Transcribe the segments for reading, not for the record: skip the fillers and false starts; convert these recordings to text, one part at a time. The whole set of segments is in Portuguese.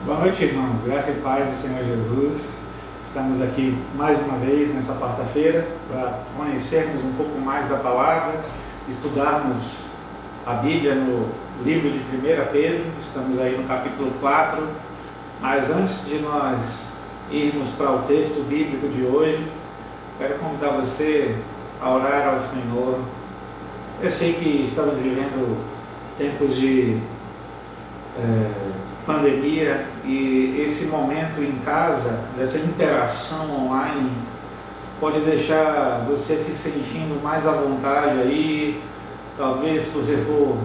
Boa noite, irmãos. Graça e paz do Senhor Jesus. Estamos aqui mais uma vez nessa quarta-feira para conhecermos um pouco mais da palavra, estudarmos a Bíblia no livro de 1 Pedro. Estamos aí no capítulo 4. Mas antes de nós irmos para o texto bíblico de hoje, quero convidar você a orar ao Senhor. Eu sei que estamos vivendo tempos de pandemia, e esse momento em casa, dessa interação online, pode deixar você se sentindo mais à vontade aí. Talvez, se você for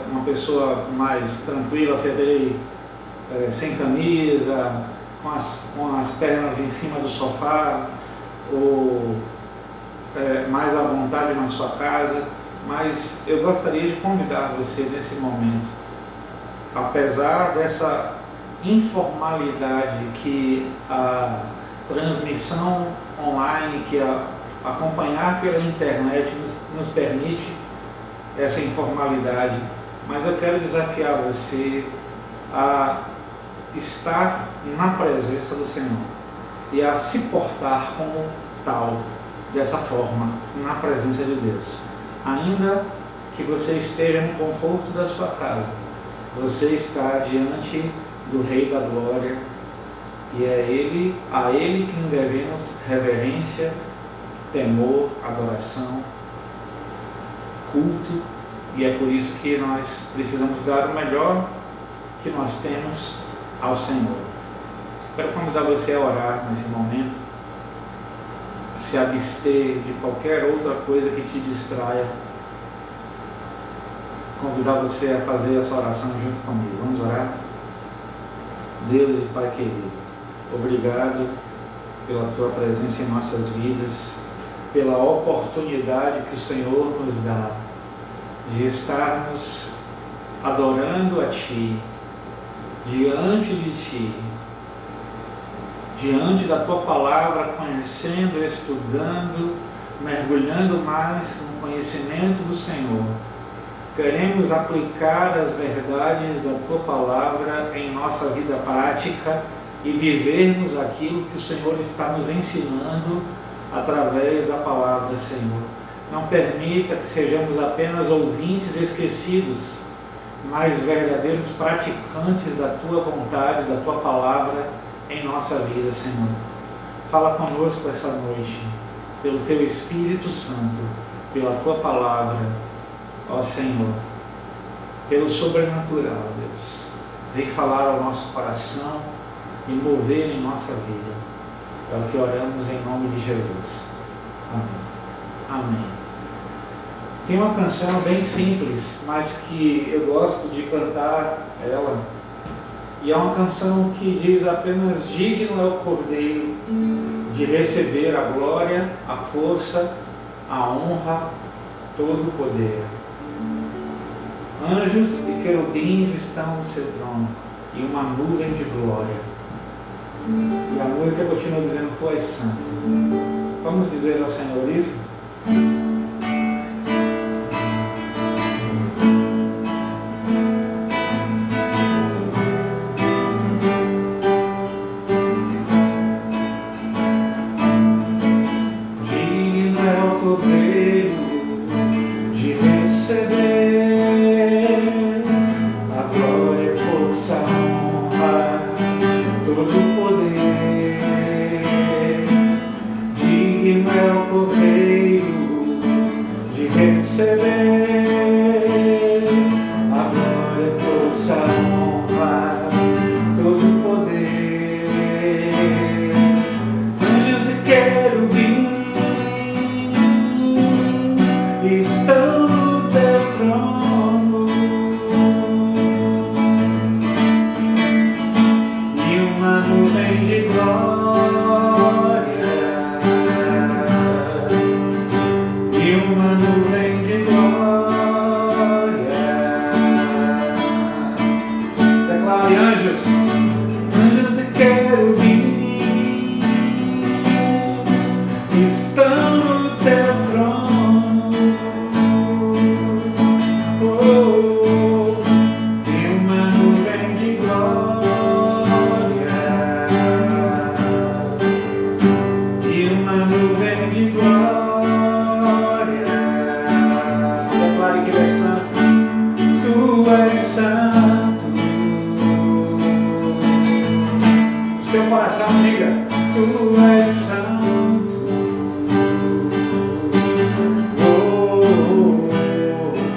uma pessoa mais tranquila, você esteja sem camisa, com as pernas em cima do sofá, ou mais à vontade na sua casa. Mas eu gostaria de convidar você nesse momento, apesar dessa informalidade que a transmissão online, que acompanhar pela internet nos permite, essa informalidade, mas eu quero desafiar você a estar na presença do Senhor e a se portar como tal, dessa forma, na presença de Deus. Ainda que você esteja no conforto da sua casa, você está diante do Rei da Glória, e é a Ele que devemos reverência, temor, adoração, culto, e é por isso que nós precisamos dar o melhor que nós temos ao Senhor. Quero convidar você a orar nesse momento, se abster de qualquer outra coisa que te distraia. Convidar você a fazer essa oração junto comigo. Vamos orar? Deus e Pai querido, obrigado pela Tua presença em nossas vidas, pela oportunidade que o Senhor nos dá de estarmos adorando a Ti, diante de Ti, diante da Tua palavra, conhecendo, estudando, mergulhando mais no conhecimento do Senhor. Queremos aplicar as verdades da Tua palavra em nossa vida prática e vivermos aquilo que o Senhor está nos ensinando através da palavra, Senhor. Não permita que sejamos apenas ouvintes esquecidos, mas verdadeiros praticantes da Tua vontade, da Tua palavra em nossa vida, Senhor. Fala conosco essa noite, pelo Teu Espírito Santo, pela Tua palavra, ó Senhor, pelo sobrenatural, Deus. Vem falar ao nosso coração e mover em nossa vida. É o que oramos em nome de Jesus. Amém. Amém. Tem uma canção bem simples, mas que eu gosto de cantar ela. E é uma canção que diz apenas: digno é o Cordeiro de receber a glória, a força, a honra, todo o poder. Anjos e querubins estão no seu trono, e uma nuvem de glória. E a música continua dizendo: Tu és santo. Vamos dizer ao Senhor isso? Digno é o Cordeiro de receber todo o poder. Digno é o Cordeiro de receber a glória, força, honra, todo o poder. Anjos e querubins estão no Teu trono, uma nuvem de glória, e uma nuvem de glória. Declare: anjos, anjos e querubins estão no Teu trono. Oh, e uma nuvem de glória. coração, diga: Tu és santo. Oh,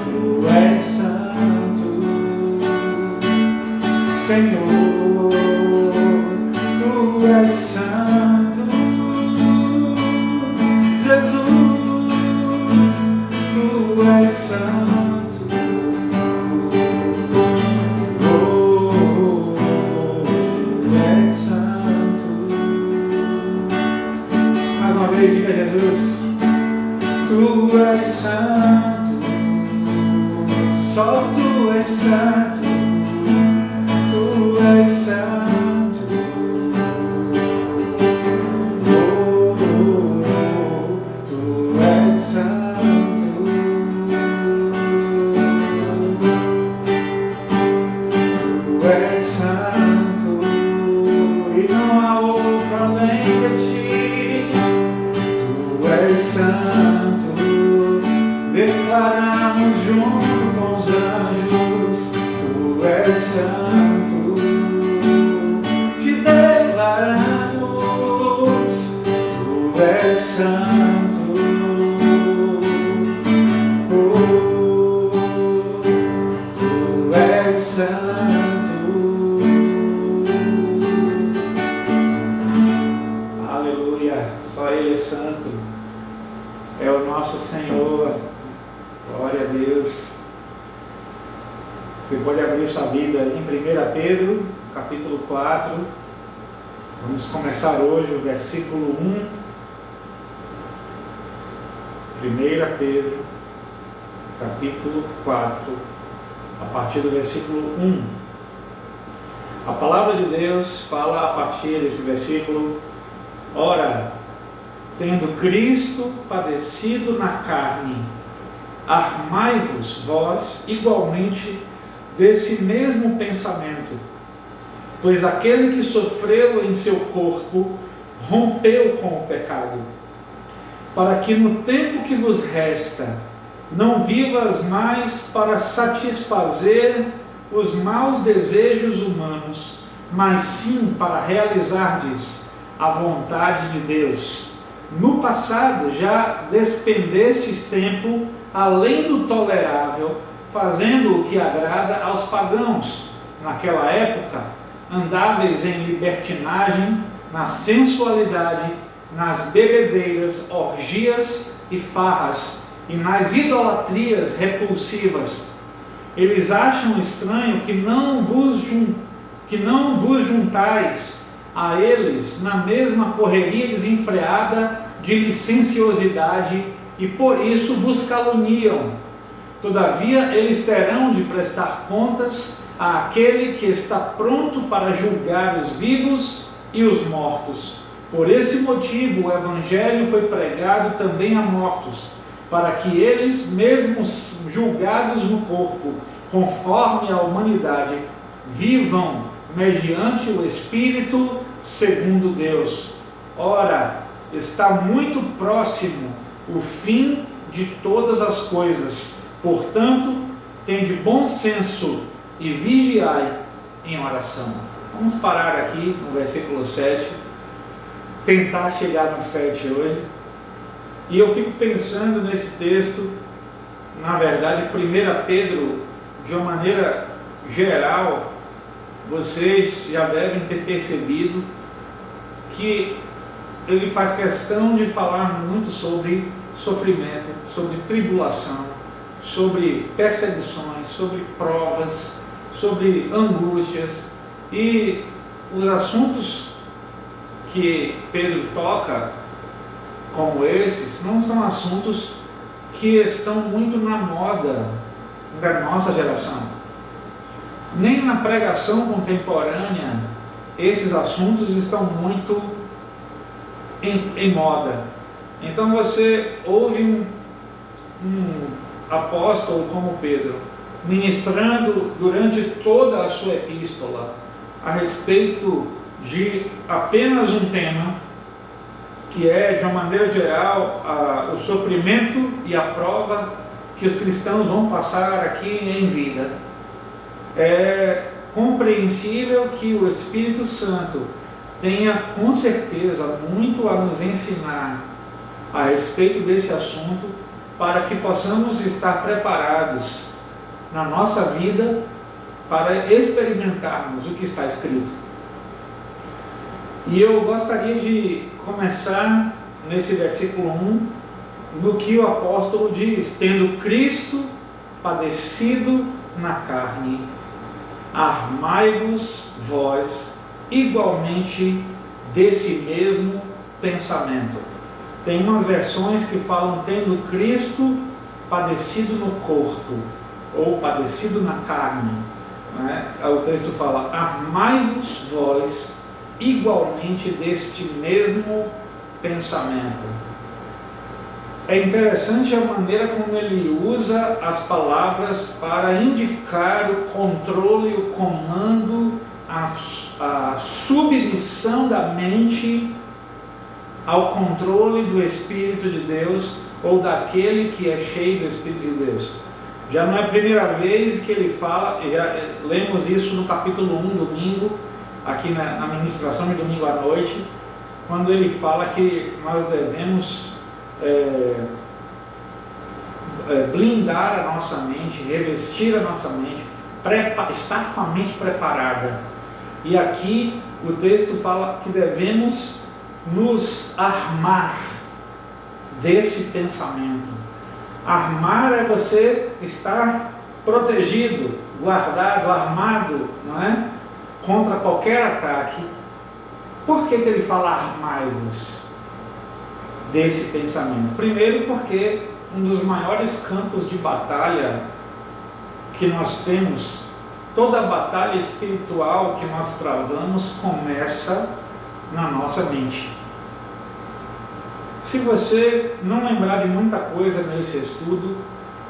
Tu és santo, Senhor. Tu és santo, Jesus. Tu és santo. Diga: Jesus, Tu és santo, só Tu és santo, Tu és santo. Oh, Tu és santo, Tu és santo, e não há outro além de Ti. Tu és santo, declaramos junto com os anjos. Tu és santo, te declaramos. Tu és santo, oh, Tu és santo. Aleluia, só Ele é santo. É o nosso Senhor. Glória a Deus. Você pode abrir sua Bíblia em 1 Pedro, capítulo 4. Vamos começar hoje o versículo 1. 1 Pedro, capítulo 4, a partir do versículo 1. A palavra de Deus fala a partir desse versículo: Ora, tendo Cristo padecido na carne, armai-vos vós igualmente desse mesmo pensamento, pois aquele que sofreu em seu corpo rompeu com o pecado, para que no tempo que vos resta não vivas mais para satisfazer os maus desejos humanos, mas sim para realizardes a vontade de Deus. No passado já despendestes tempo além do tolerável, fazendo o que agrada aos pagãos. Naquela época, andáveis em libertinagem, na sensualidade, nas bebedeiras, orgias e farras, e nas idolatrias repulsivas. Eles acham estranho que não vos juntais a eles na mesma correria desenfreada de licenciosidade, e por isso vos caluniam. Todavia eles terão de prestar contas àquele que está pronto para julgar os vivos e os mortos. Por esse motivo o Evangelho foi pregado também a mortos, para que eles, mesmos julgados no corpo, conforme a humanidade, vivam mediante o Espírito segundo Deus. Ora, está muito próximo o fim de todas as coisas. Portanto, tende bom senso e vigiai em oração. Vamos parar aqui no versículo 7, tentar chegar no 7 hoje. E eu fico pensando nesse texto, na verdade, 1 Pedro, de uma maneira geral, vocês já devem ter percebido que ele faz questão de falar muito sobre sofrimento, sobre tribulação, sobre perseguições, sobre provas, sobre angústias. E os assuntos que Pedro toca, como esses, não são assuntos que estão muito na moda da nossa geração. Nem na pregação contemporânea esses assuntos estão muito em moda. Então você ouve um apóstolo como Pedro ministrando durante toda a sua epístola a respeito de apenas um tema, que é, de uma maneira geral, o sofrimento e a prova que os cristãos vão passar aqui em vida. É compreensível que o Espírito Santo tenha com certeza muito a nos ensinar a respeito desse assunto, para que possamos estar preparados na nossa vida para experimentarmos o que está escrito. E eu gostaria de começar nesse versículo 1, no que o apóstolo diz: tendo Cristo padecido na carne, armai-vos vós igualmente desse mesmo pensamento. Tem umas versões que falam tendo Cristo padecido no corpo, ou padecido na carne, né? O texto fala: armai-vos vós igualmente deste mesmo pensamento. É interessante a maneira como ele usa as palavras para indicar o controle, o comando, a submissão da mente ao controle do Espírito de Deus, ou daquele que é cheio do Espírito de Deus. Já não é a primeira vez que ele fala, já lemos isso no capítulo 1, domingo, aqui na ministração de domingo à noite, quando ele fala que nós devemos blindar a nossa mente, revestir a nossa mente, estar com a mente preparada. E aqui o texto fala que devemos nos armar desse pensamento. Armar é você estar protegido, guardado, armado, não é? Contra qualquer ataque. Por que ele fala armai-vos desse pensamento? Primeiro, porque um dos maiores campos de batalha que nós temos, toda a batalha espiritual que nós travamos, começa na nossa mente. Se você não lembrar de muita coisa nesse estudo,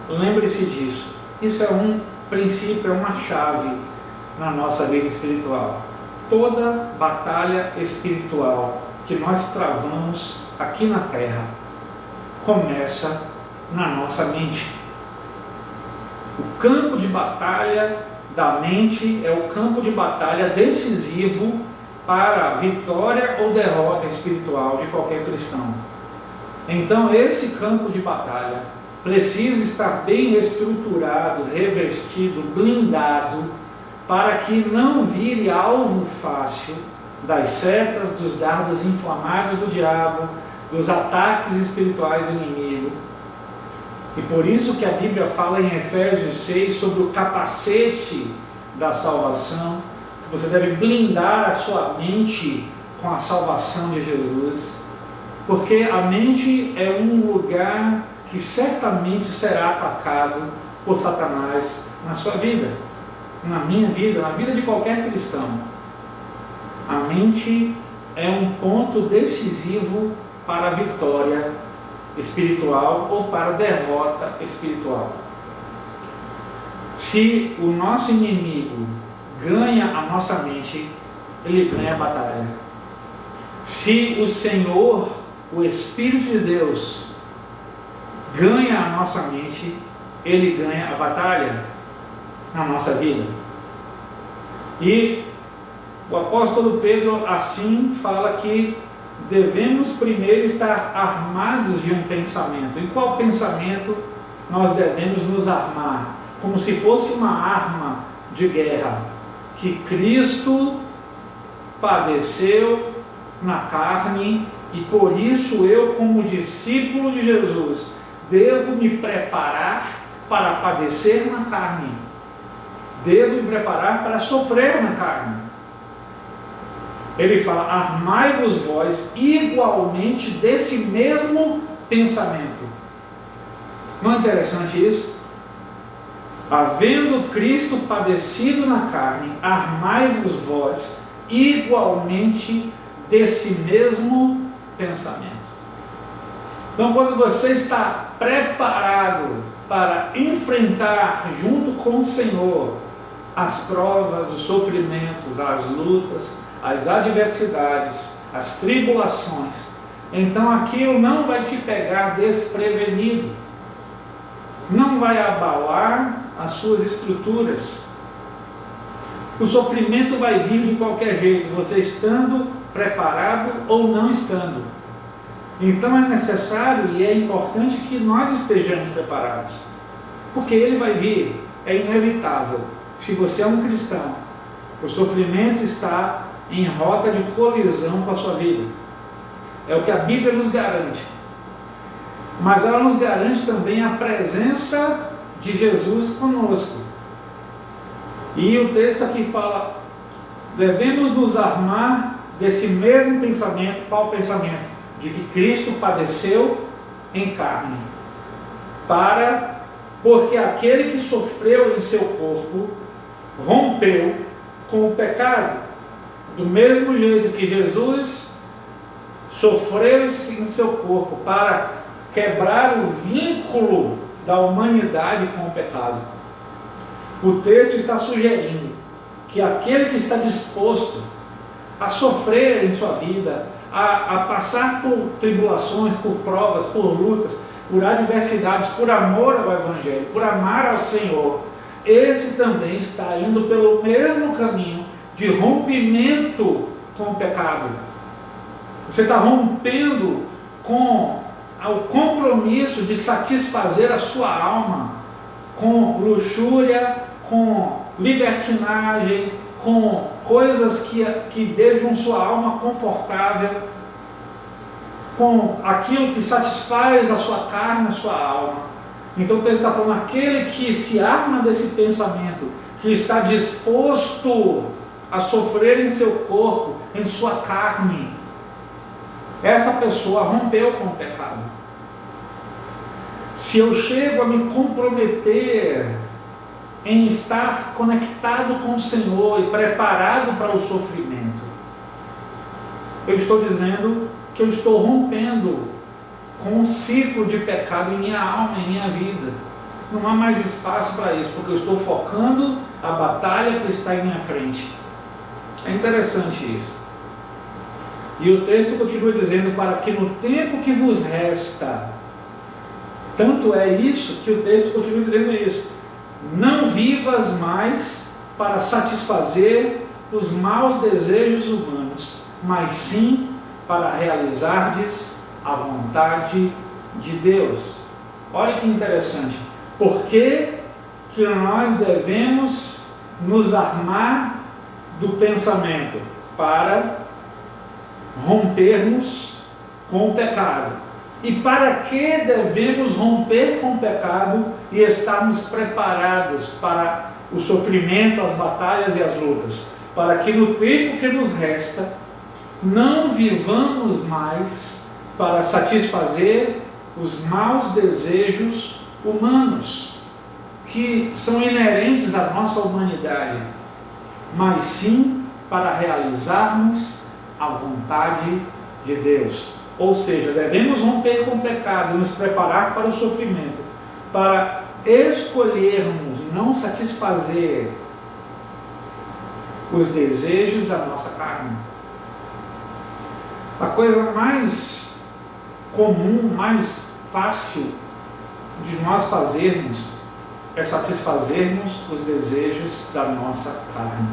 lembre-se disso. Isso é um princípio, é uma chave na nossa vida espiritual. Toda batalha espiritual que nós travamos aqui na terra começa na nossa mente. O campo de batalha da mente é o campo de batalha decisivo para a vitória ou derrota espiritual de qualquer cristão. Então esse campo de batalha precisa estar bem estruturado, revestido, blindado, para que não vire alvo fácil das setas, dos dardos inflamados do diabo, dos ataques espirituais do inimigo. E por isso que a Bíblia fala em Efésios 6 sobre o capacete da salvação, que você deve blindar a sua mente com a salvação de Jesus, porque a mente é um lugar que certamente será atacado por Satanás na sua vida, na minha vida, na vida de qualquer cristão. A mente é um ponto decisivo para a vitória espiritual ou para a derrota espiritual. Se o nosso inimigo ganha a nossa mente, ele ganha a batalha. Se o Senhor, o Espírito de Deus, ganha a nossa mente, ele ganha a batalha na nossa vida. E o apóstolo Pedro assim fala que devemos primeiro estar armados de um pensamento. Em qual pensamento nós devemos nos armar? Como se fosse uma arma de guerra, que Cristo padeceu na carne, e por isso eu, como discípulo de Jesus, devo me preparar para padecer na carne, devo me preparar para sofrer na carne. Ele fala: armai-vos vós igualmente desse mesmo pensamento. Não é interessante isso? Havendo Cristo padecido na carne, armai-vos vós igualmente desse mesmo pensamento. Então, quando você está preparado para enfrentar junto com o Senhor as provas, os sofrimentos, as lutas, as adversidades, as tribulações, então aquilo não vai te pegar desprevenido, não vai abalar as suas estruturas. O sofrimento vai vir de qualquer jeito, você estando preparado ou não estando. Então é necessário e é importante que nós estejamos preparados, porque ele vai vir, é inevitável. Se você é um cristão, o sofrimento está em rota de colisão com a sua vida. É o que a Bíblia nos garante. Mas ela nos garante também a presença de Jesus conosco. E o texto aqui fala, devemos nos armar desse mesmo pensamento. Qual pensamento? De que Cristo padeceu em carne, porque aquele que sofreu em seu corpo rompeu com o pecado, do mesmo jeito que Jesus sofreu em seu corpo para quebrar o vínculo da humanidade com o pecado. O texto está sugerindo que aquele que está disposto a sofrer em sua vida, a passar por tribulações, por provas, por lutas, por adversidades, por amor ao Evangelho, por amar ao Senhor, esse também está indo pelo mesmo caminho de rompimento com o pecado. Você está rompendo com o compromisso de satisfazer a sua alma com luxúria, com libertinagem, com coisas que deixam sua alma confortável, com aquilo que satisfaz a sua carne, a sua alma. Então o texto está falando, aquele que se arma desse pensamento, que está disposto a sofrer em seu corpo, em sua carne, essa pessoa rompeu com o pecado. Se eu chego a me comprometer em estar conectado com o Senhor e preparado para o sofrimento, eu estou dizendo que eu estou rompendo com um ciclo de pecado em minha alma, em minha vida. Não há mais espaço para isso, porque eu estou focando a batalha que está em minha frente. É interessante isso. E o texto continua dizendo, para que no tempo que vos resta, tanto é isso que o texto continua dizendo isso, não vivas mais para satisfazer os maus desejos humanos, mas sim para realizardes a vontade de Deus. Olha que interessante. Por que nós devemos nos armar do pensamento? Para rompermos com o pecado. E para que devemos romper com o pecado e estarmos preparados para o sofrimento, as batalhas e as lutas? Para que no tempo que nos resta, não vivamos mais para satisfazer os maus desejos humanos, que são inerentes à nossa humanidade, mas sim para realizarmos a vontade de Deus. Ou seja, devemos romper com o pecado e nos preparar para o sofrimento, para escolhermos não satisfazer os desejos da nossa carne. A coisa mais comum, mais fácil de nós fazermos é satisfazermos os desejos da nossa carne.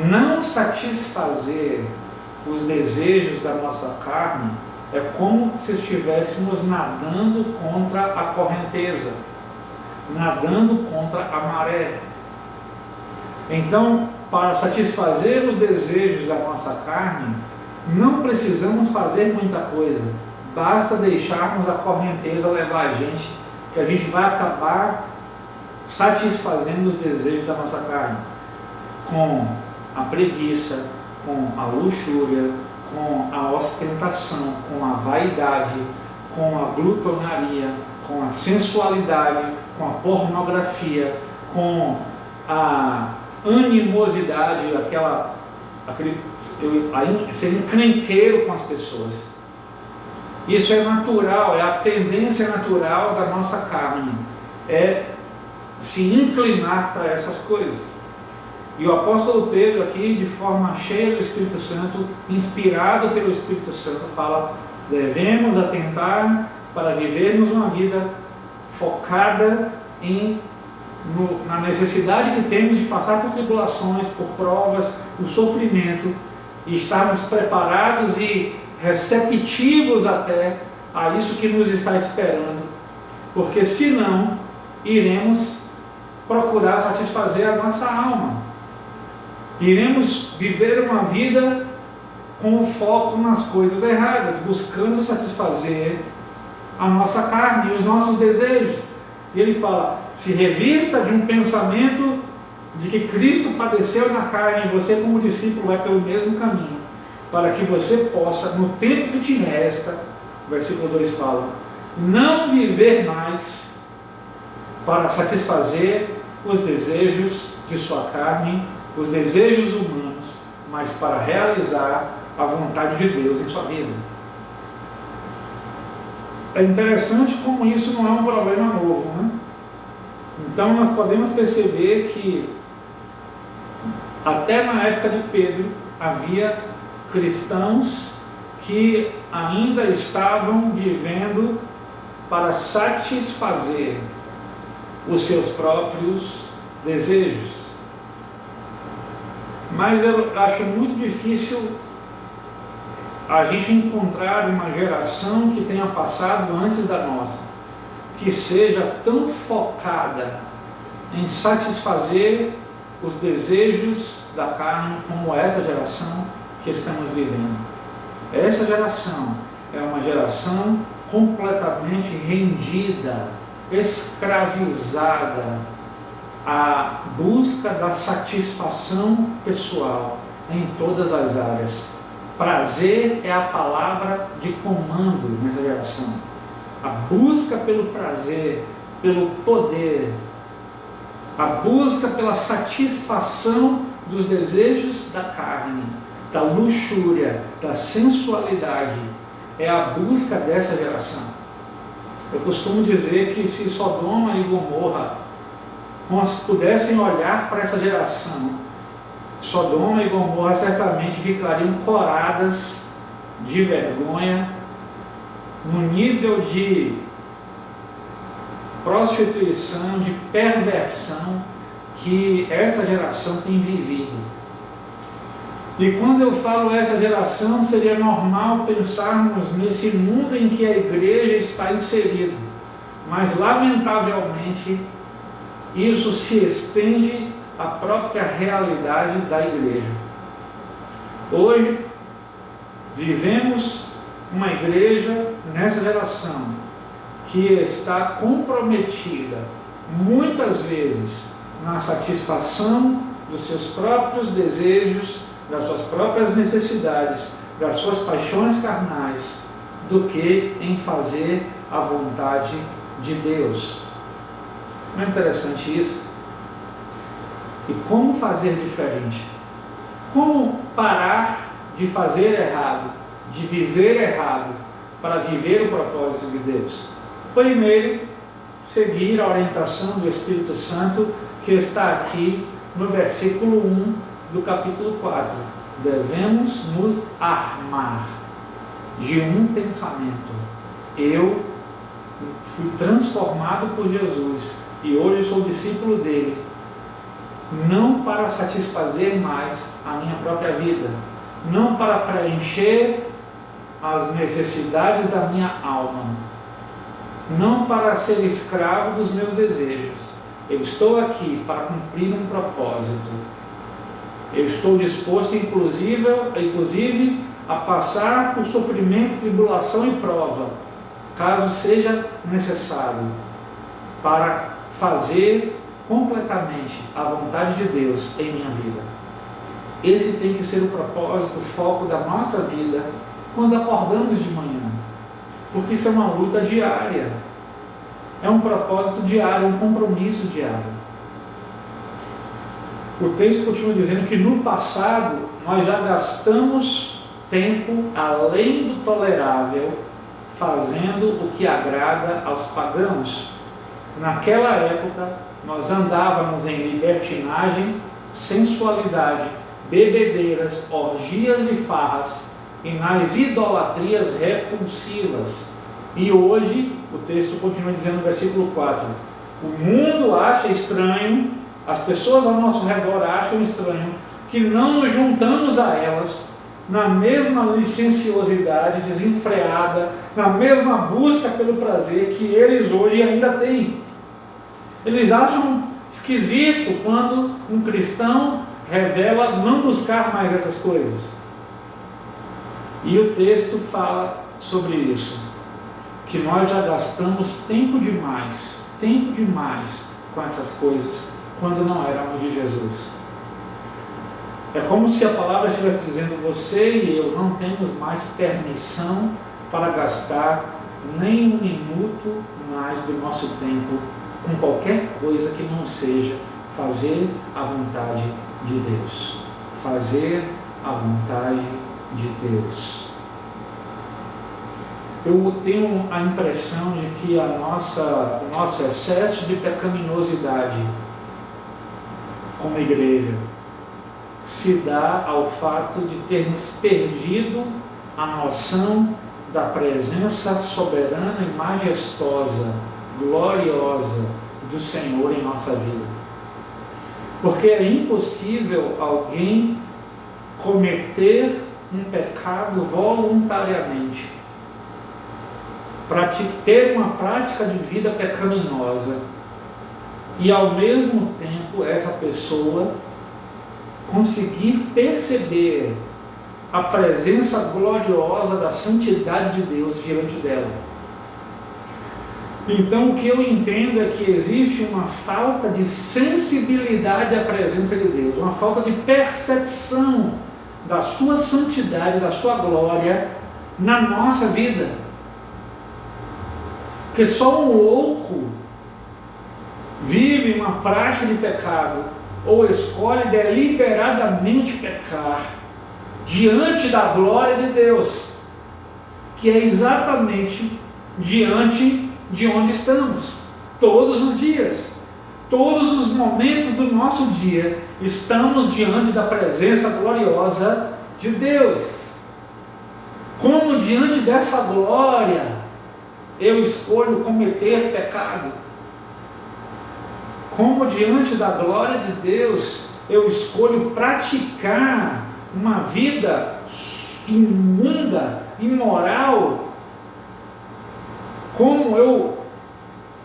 Não satisfazer os desejos da nossa carne é como se estivéssemos nadando contra a correnteza, nadando contra a maré. Então, para satisfazer os desejos da nossa carne, não precisamos fazer muita coisa, basta deixarmos a correnteza levar a gente, que a gente vai acabar satisfazendo os desejos da nossa carne, com a preguiça, com a luxúria, com a ostentação, com a vaidade, com a glutonaria, com a sensualidade, com a pornografia, com a animosidade, ser encrenqueiro com as pessoas. Isso é natural, é a tendência natural da nossa carne, é se inclinar para essas coisas. E o apóstolo Pedro aqui, de forma cheia do Espírito Santo, inspirado pelo Espírito Santo, fala, devemos atentar para vivermos uma vida focada na necessidade que temos de passar por tribulações, por provas, por sofrimento, e estarmos preparados e receptivos até a isso que nos está esperando, porque senão iremos procurar satisfazer a nossa alma, iremos viver uma vida com o foco nas coisas erradas, buscando satisfazer a nossa carne e os nossos desejos. E ele fala: se revista de um pensamento de que Cristo padeceu na carne e você como discípulo vai pelo mesmo caminho, para que você possa, no tempo que te resta, o versículo 2 fala, não viver mais para satisfazer os desejos de sua carne, os desejos humanos, mas para realizar a vontade de Deus em sua vida. É interessante como isso não é um problema novo, né? Então nós podemos perceber que até na época de Pedro havia cristãos que ainda estavam vivendo para satisfazer os seus próprios desejos. Mas eu acho muito difícil a gente encontrar uma geração que tenha passado antes da nossa, que seja tão focada em satisfazer os desejos da carne como essa geração que estamos vivendo. Essa geração é uma geração completamente rendida, escravizada à busca da satisfação pessoal em todas as áreas. Prazer é a palavra de comando nessa geração. A busca pelo prazer, pelo poder, a busca pela satisfação dos desejos da carne, da luxúria, da sensualidade, é a busca dessa geração. Eu costumo dizer que se Sodoma e Gomorra pudessem olhar para essa geração, Sodoma e Gomorra certamente ficariam coradas de vergonha no nível de prostituição, de perversão que essa geração tem vivido. E quando eu falo essa geração, seria normal pensarmos nesse mundo em que a igreja está inserida, mas lamentavelmente isso se estende à própria realidade da igreja. Hoje vivemos uma igreja nessa geração que está comprometida muitas vezes na satisfação dos seus próprios desejos, das suas próprias necessidades, das suas paixões carnais, do que em fazer a vontade de Deus. Não é interessante isso? E como fazer diferente? Como parar de fazer errado, de viver errado, para viver o propósito de Deus? Primeiro, seguir a orientação do Espírito Santo que está aqui no versículo 1 do capítulo 4. Devemos nos armar de um pensamento. Eu fui transformado por Jesus e hoje sou discípulo dele, não para satisfazer mais a minha própria vida, não para preencher as necessidades da minha alma, não para ser escravo dos meus desejos. Eu estou aqui para cumprir um propósito. Eu estou disposto, inclusive, a passar por sofrimento, tribulação e prova, caso seja necessário, para fazer completamente a vontade de Deus em minha vida. Esse tem que ser o propósito, o foco da nossa vida quando acordamos de manhã, porque isso é uma luta diária, é um propósito diário, um compromisso diário. O texto continua dizendo que no passado nós já gastamos tempo além do tolerável fazendo o que agrada aos pagãos. Naquela época nós andávamos em libertinagem, sensualidade, bebedeiras, orgias e farras e nas idolatrias repulsivas. E hoje, o texto continua dizendo no versículo 4, o mundo acha estranho, as pessoas ao nosso redor acham estranho que não nos juntamos a elas na mesma licenciosidade desenfreada, na mesma busca pelo prazer que eles hoje ainda têm. Eles acham esquisito quando um cristão revela não buscar mais essas coisas. E o texto fala sobre isso, que nós já gastamos tempo demais com essas coisas, quando não éramos de Jesus. É como se a palavra estivesse dizendo: você e eu não temos mais permissão para gastar nem um minuto mais do nosso tempo com qualquer coisa que não seja fazer a vontade de Deus. Fazer a vontade de Deus. Eu tenho a impressão de que o nosso excesso de pecaminosidade como igreja se dá ao fato de termos perdido a noção da presença soberana e majestosa, gloriosa do Senhor em nossa vida. Porque é impossível alguém cometer um pecado voluntariamente, para ter uma prática de vida pecaminosa e ao mesmo tempo essa pessoa conseguir perceber a presença gloriosa da santidade de Deus diante dela. Então o que eu entendo é que existe uma falta de sensibilidade à presença de Deus, uma falta de percepção da sua santidade, da sua glória na nossa vida. Porque só um louco vive uma prática de pecado ou escolhe deliberadamente pecar diante da glória de Deus, que é exatamente diante de onde estamos, todos os dias, todos os momentos do nosso dia, estamos diante da presença gloriosa de Deus. Como diante dessa glória eu escolho cometer pecado? Como diante da glória de Deus eu escolho praticar uma vida imunda, imoral? Como eu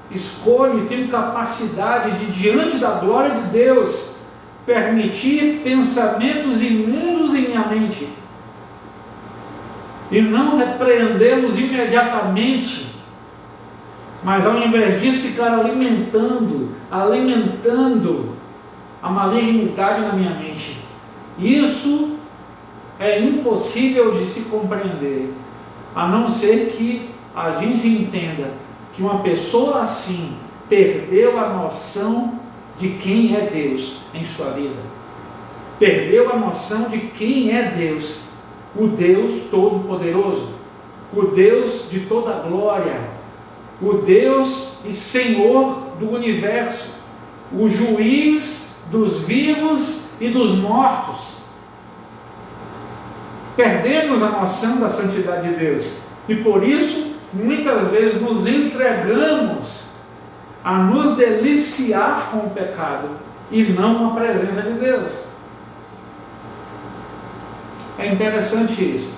escolho e tenho capacidade de, diante da glória de Deus, permitir pensamentos imundos em minha mente e não repreendê-los imediatamente, mas ao invés disso ficar alimentando a malignidade na minha mente? Isso é impossível de se compreender, a não ser que a gente entenda que uma pessoa assim perdeu a noção de quem é Deus em sua vida, perdeu a noção de quem é Deus, o Deus Todo-Poderoso, o Deus de toda glória, o Deus e Senhor do universo, o juiz dos vivos e dos mortos. Perdemos a noção da santidade de Deus e por isso muitas vezes nos entregamos a nos deliciar com o pecado e não com a presença de Deus. É interessante isso.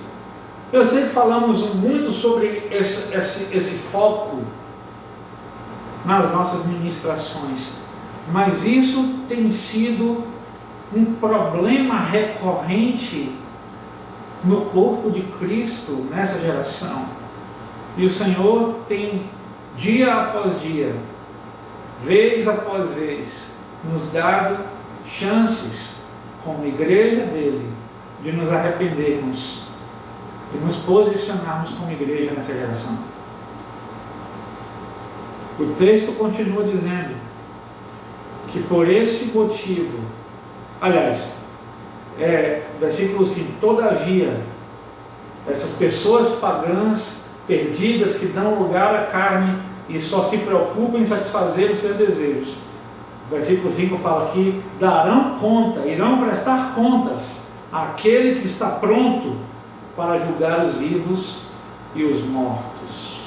Eu sei que falamos muito sobre esse foco nas nossas ministrações, mas isso tem sido um problema recorrente no corpo de Cristo nessa geração. E o Senhor tem, dia após dia, vez após vez, nos dado chances, como igreja dele, de nos arrependermos e nos posicionarmos como igreja nessa geração. O texto continua dizendo que por esse motivo, aliás, versículo 5, todavia, essas pessoas pagãs perdidas que dão lugar à carne e só se preocupam em satisfazer os seus desejos. Versículo 5 fala que darão conta, irão prestar contas àquele que está pronto para julgar os vivos e os mortos.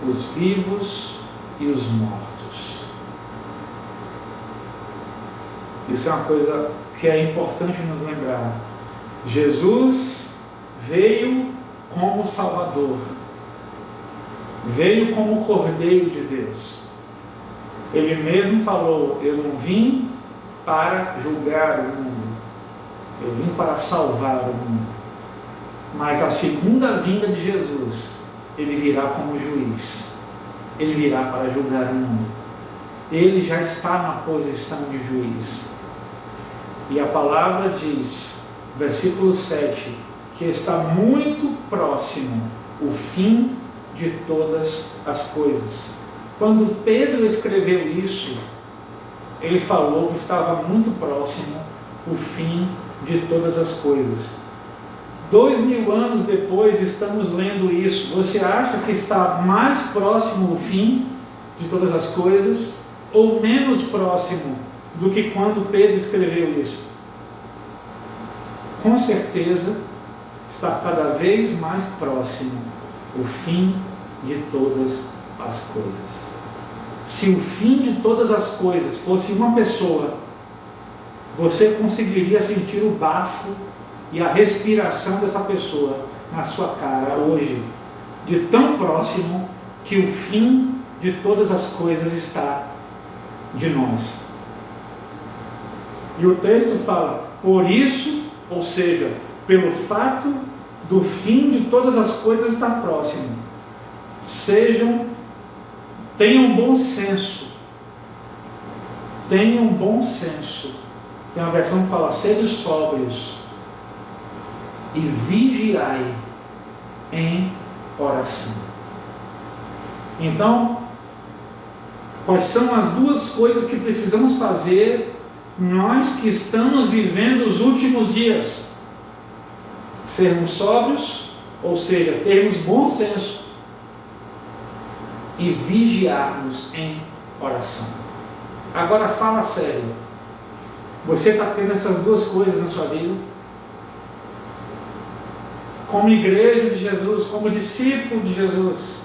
Os vivos e os mortos. Isso é uma coisa que é importante nos lembrar. Jesus veio como Salvador, veio como Cordeiro de Deus. Ele mesmo falou: eu não vim para julgar o mundo, eu vim para salvar o mundo. Mas a segunda vinda de Jesus, ele virá como juiz, ele virá para julgar o mundo. Ele já está na posição de juiz. E a palavra diz, versículo 7, que está muito próximo o fim de todas as coisas. Quando Pedro escreveu isso, ele falou que estava muito próximo o fim de todas as coisas. 2000 anos depois estamos lendo isso. Você acha que está mais próximo o fim de todas as coisas ou menos próximo do que quando Pedro escreveu isso? Com certeza está cada vez mais próximo o fim de todas as coisas. Se o fim de todas as coisas fosse uma pessoa, você conseguiria sentir o bafo e a respiração dessa pessoa na sua cara hoje, de tão próximo que o fim de todas as coisas está de nós. E o texto fala, por isso, ou seja, pelo fato do fim de todas as coisas estar próximo, tenham bom senso. Tenham bom senso. Tem uma versão que fala, sede sóbrios e vigiai em oração. Então, quais são as duas coisas que precisamos fazer nós que estamos vivendo os últimos dias? Sermos sóbrios, ou seja, termos bom senso, e vigiarmos em oração. Agora fala sério. Você está tendo essas duas coisas na sua vida? Como igreja de Jesus, como discípulo de Jesus,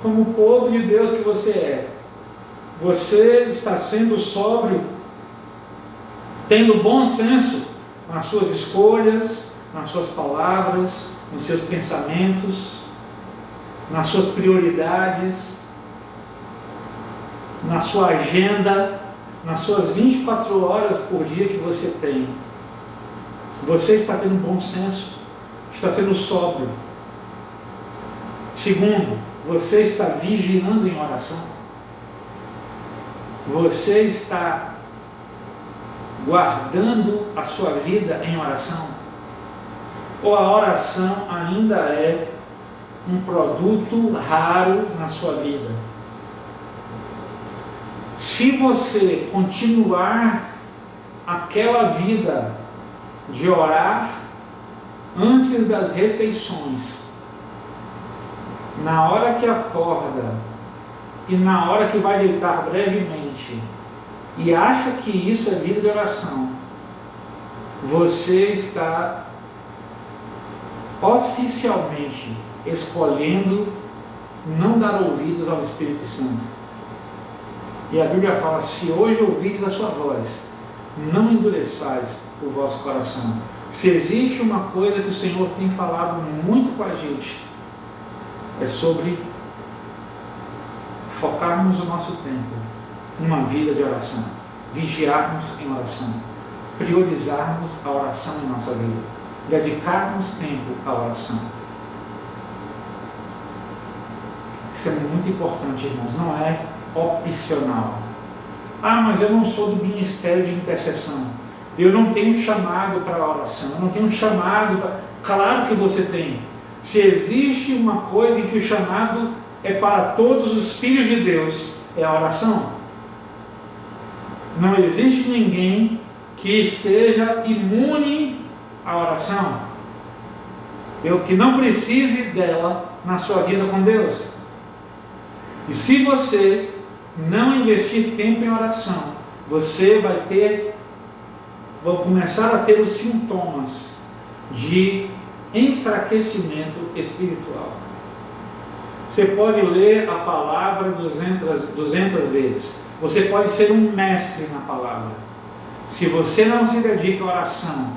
como povo de Deus que você é, você está sendo sóbrio, tendo bom senso nas suas escolhas, nas suas palavras, nos seus pensamentos, nas suas prioridades, na sua agenda, nas suas 24 horas por dia que você tem? Você está tendo bom senso? Está sendo sóbrio? Segundo, você está vigiando em oração? Você está guardando a sua vida em oração? Ou a oração ainda é um produto raro na sua vida? Se você continuar aquela vida de orar antes das refeições, na hora que acorda e na hora que vai deitar brevemente, e acha que isso é vida de oração, você está oficialmente escolhendo não dar ouvidos ao Espírito Santo. E a Bíblia fala, se hoje ouvis a sua voz, não endureçais o vosso coração. Se existe uma coisa que o Senhor tem falado muito com a gente, é sobre focarmos o nosso tempo numa vida de oração, vigiarmos em oração, priorizarmos a oração em nossa vida, dedicarmos tempo à oração. Isso é muito importante, irmãos, não é opcional. Ah, mas eu não sou do ministério de intercessão, eu não tenho chamado para a oração, eu não tenho chamado para... Claro que você tem. Se existe uma coisa em que o chamado é para todos os filhos de Deus, é a oração. Não existe ninguém que esteja imune à oração, que não precise dela na sua vida com Deus. E se você não investir tempo em oração, você vai começar a ter os sintomas de enfraquecimento espiritual. Você pode ler a palavra 200 vezes, você pode ser um mestre na palavra. Se você não se dedica à oração,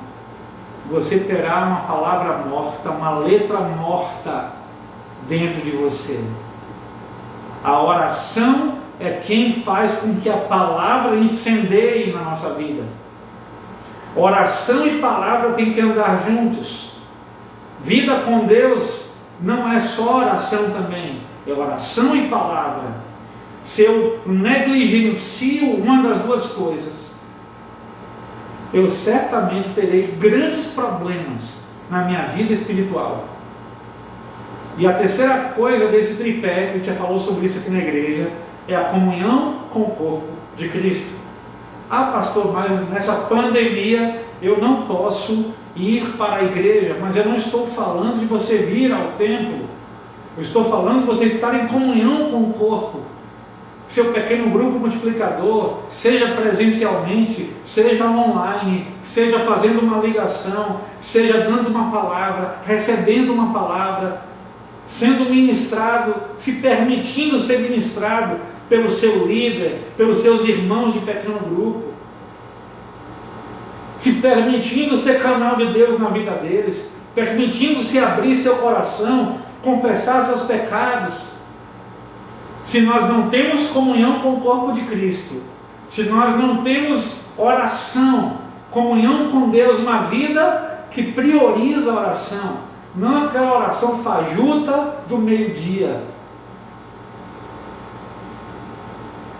você terá uma palavra morta, uma letra morta dentro de você. A oração é quem faz com que a palavra incendeie na nossa vida. Oração e palavra têm que andar juntos. Vida com Deus não é só oração também, é oração e palavra. Se eu negligencio uma das duas coisas, eu certamente terei grandes problemas na minha vida espiritual. E a terceira coisa desse tripé, a gente já falou sobre isso aqui na igreja, é a comunhão com o corpo de Cristo. Ah, pastor, mas nessa pandemia eu não posso ir para a igreja. Mas eu não estou falando de você vir ao templo. Eu estou falando de você estar em comunhão com o corpo. Seu pequeno grupo multiplicador, seja presencialmente, seja online, seja fazendo uma ligação, seja dando uma palavra, recebendo uma palavra, sendo ministrado, se permitindo ser ministrado pelo seu líder, pelos seus irmãos de pequeno grupo, se permitindo ser canal de Deus na vida deles, permitindo-se abrir seu coração, confessar seus pecados. Se nós não temos comunhão com o corpo de Cristo, se nós não temos oração, comunhão com Deus, uma vida que prioriza a oração, não aquela oração fajuta do meio-dia,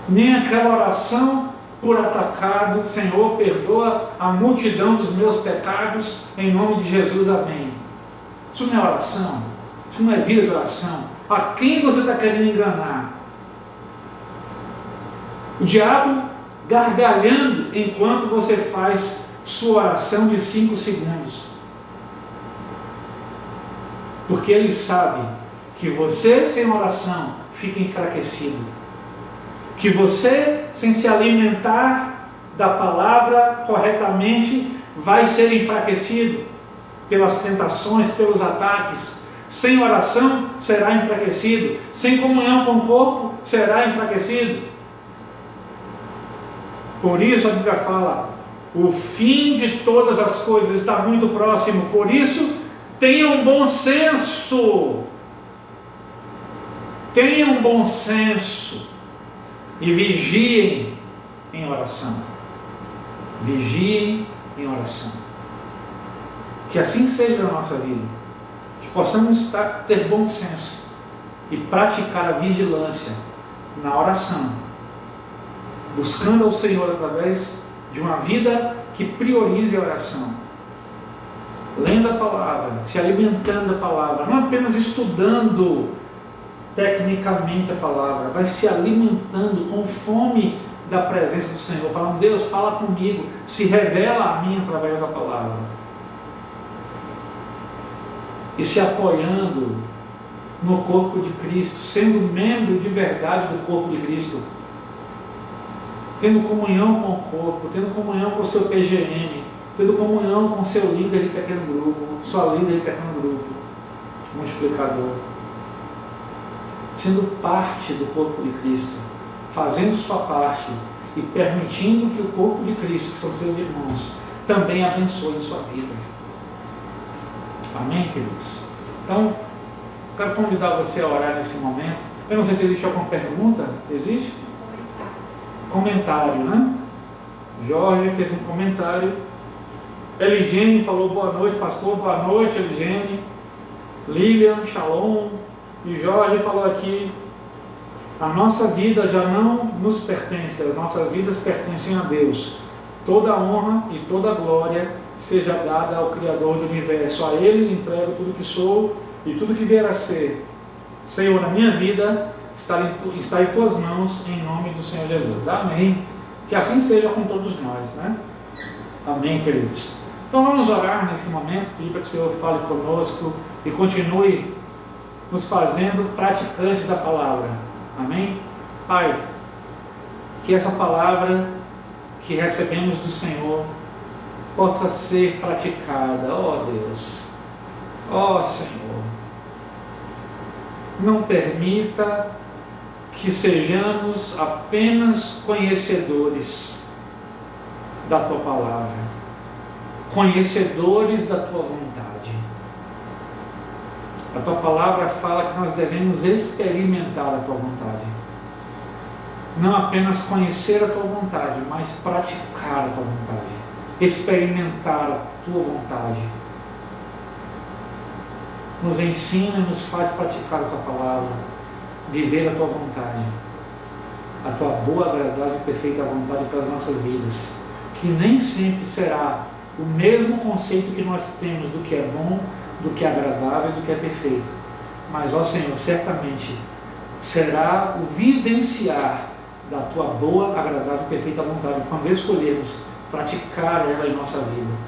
nem aquela oração por atacado, Senhor, perdoa a multidão dos meus pecados, em nome de Jesus, amém. Isso não é oração, isso não é vida de oração. A quem você está querendo enganar? O diabo gargalhando enquanto você faz sua oração de 5 segundos. Porque ele sabe que você sem oração fica enfraquecido. Que você sem se alimentar da palavra corretamente vai ser enfraquecido pelas tentações, pelos ataques. Sem oração será enfraquecido. Sem comunhão com o corpo será enfraquecido. Por isso a Bíblia fala, o fim de todas as coisas está muito próximo. Por isso, tenham bom senso. Tenham bom senso. E vigiem em oração. Vigiem em oração. Que assim seja na nossa vida. Que possamos ter bom senso e praticar a vigilância na oração, buscando ao Senhor através de uma vida que priorize a oração, lendo a palavra, se alimentando da palavra, não apenas estudando tecnicamente a palavra, mas se alimentando com fome da presença do Senhor, falando, Deus, fala comigo, se revela a mim através da palavra, e se apoiando no corpo de Cristo, sendo membro de verdade do corpo de Cristo, tendo comunhão com o corpo, tendo comunhão com o seu PGM, tendo comunhão com o seu líder de pequeno grupo, sua líder de pequeno grupo, multiplicador, sendo parte do corpo de Cristo, fazendo sua parte e permitindo que o corpo de Cristo, que são seus irmãos, também abençoe sua vida. Amém, queridos? Então, quero convidar você a orar nesse momento. Eu não sei se existe alguma pergunta. Existe? Comentário, né? Jorge fez um comentário. Eligene falou boa noite, pastor. Boa noite, Eligene. Lilian, shalom. E Jorge falou aqui: a nossa vida já não nos pertence, as nossas vidas pertencem a Deus. Toda a honra e toda a glória seja dada ao Criador do universo. A Ele entrego tudo que sou e tudo que vier a ser. Senhor, na minha vida está em tuas mãos, em nome do Senhor Jesus. Amém. Que assim seja com todos nós, né? Amém, queridos. Então vamos orar nesse momento, pedir para que o Senhor fale conosco e continue nos fazendo praticantes da palavra. Amém? Pai, que essa palavra que recebemos do Senhor possa ser praticada. Ó Deus, ó Senhor, não permita que sejamos apenas conhecedores da Tua palavra, conhecedores da tua vontade. A tua palavra fala que nós devemos experimentar a tua vontade. Não apenas conhecer a tua vontade, mas praticar a tua vontade. Experimentar a tua vontade. Nos ensina e nos faz praticar a tua palavra, viver a tua vontade, a tua boa, agradável e perfeita vontade para as nossas vidas, que nem sempre será o mesmo conceito que nós temos do que é bom, do que é agradável e do que é perfeito, mas, ó Senhor, certamente será o vivenciar da tua boa, agradável e perfeita vontade, quando escolhermos praticar ela em nossa vida.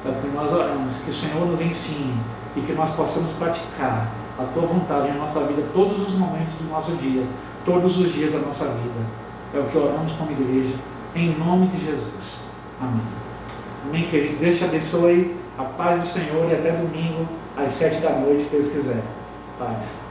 É o que nós oramos, que o Senhor nos ensine e que nós possamos praticar a tua vontade em nossa vida todos os momentos do nosso dia, todos os dias da nossa vida. É o que oramos como igreja, em nome de Jesus. Amém. Amém, queridos. Deus te abençoe. A paz do Senhor e até domingo às 7 da noite, se Deus quiser. Paz.